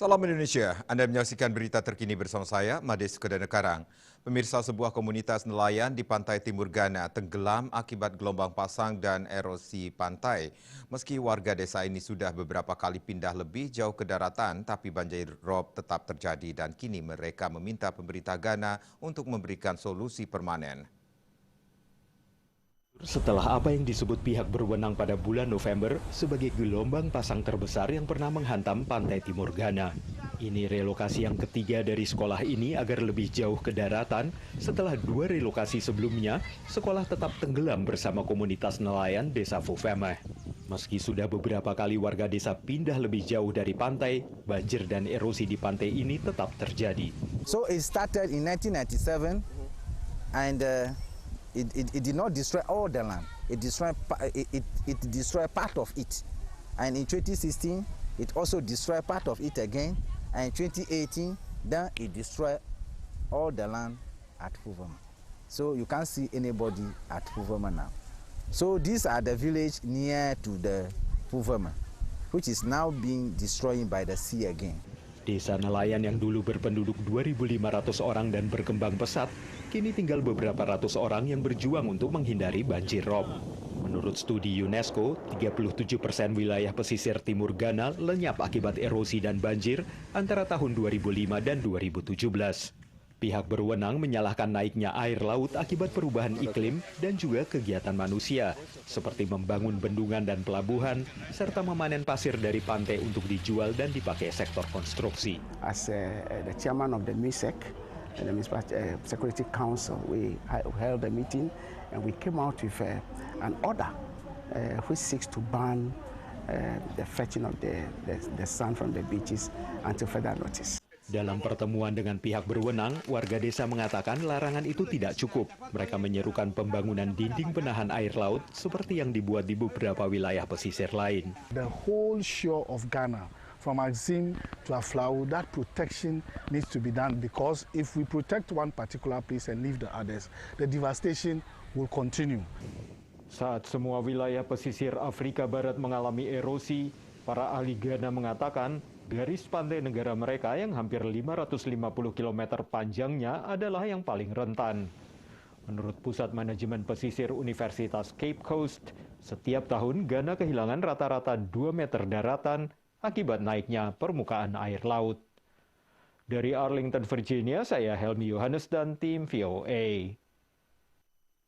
Salam Indonesia, Anda menyaksikan berita terkini bersama saya, Mades Kedanekarang. Pemirsa, sebuah komunitas nelayan di pantai Timur Ghana tenggelam akibat gelombang pasang dan erosi pantai. Meski warga desa ini sudah beberapa kali pindah lebih jauh ke daratan, tapi banjir rob tetap terjadi dan kini mereka meminta pemerintah Ghana untuk memberikan solusi permanen. Setelah apa yang disebut pihak berwenang pada bulan November sebagai gelombang pasang terbesar yang pernah menghantam pantai Timur Ghana. Ini relokasi yang ketiga dari sekolah ini agar lebih jauh ke daratan. Setelah 2 relokasi sebelumnya, sekolah tetap tenggelam bersama komunitas nelayan desa Fofema. Meski sudah beberapa kali warga desa pindah lebih jauh dari pantai, banjir dan erosi di pantai ini tetap terjadi. So it started in 1997 and it did not destroy all the land. It destroyed part of it. And in 2016, it also destroyed part of it again. And in 2018, then it destroyed all the land at Fofema. So you can't see anybody at Fofema now. So these are the village near to the Fofema, which is now being destroyed by the sea again. Desa nelayan yang dulu berpenduduk 2.500 orang dan berkembang pesat, kini tinggal beberapa ratus orang yang berjuang untuk menghindari banjir rob. Menurut studi UNESCO, 37% wilayah pesisir timur Ghana lenyap akibat erosi dan banjir antara tahun 2005 dan 2017. Pihak berwenang menyalahkan naiknya air laut akibat perubahan iklim dan juga kegiatan manusia, seperti membangun bendungan dan pelabuhan, serta memanen pasir dari pantai untuk dijual dan dipakai sektor konstruksi. As the chairman of the MISEC, the Municipal Security Council, we held a meeting and we came out with an order which seeks to ban the fetching of the sand from the beaches until further notice. Dalam pertemuan dengan pihak berwenang, warga desa mengatakan larangan itu tidak cukup. Mereka menyerukan pembangunan dinding penahan air laut seperti yang dibuat di beberapa wilayah pesisir lain. The whole shore of Ghana, from Axim to Aflao, that protection needs to be done, because if we protect one particular place and leave the others, the devastation will continue. Saat semua wilayah pesisir Afrika Barat mengalami erosi, para ahli Ghana mengatakan garis pantai negara mereka yang hampir 550 km panjangnya adalah yang paling rentan. Menurut Pusat Manajemen Pesisir Universitas Cape Coast, setiap tahun Ghana kehilangan rata-rata 2 meter daratan akibat naiknya permukaan air laut. Dari Arlington, Virginia, saya Helmi Yohanes dan tim VOA.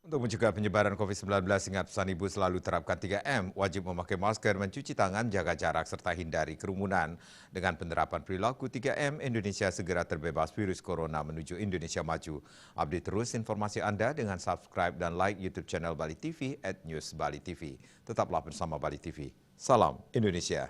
Untuk mencegah penyebaran COVID-19, ingat pesan Ibu selalu terapkan 3M, wajib memakai masker, mencuci tangan, jaga jarak, serta hindari kerumunan. Dengan penerapan perilaku 3M, Indonesia segera terbebas virus corona menuju Indonesia maju. Update terus informasi Anda dengan subscribe dan like YouTube channel Bali TV @newsbalitv. Tetaplah bersama Bali TV. Salam Indonesia.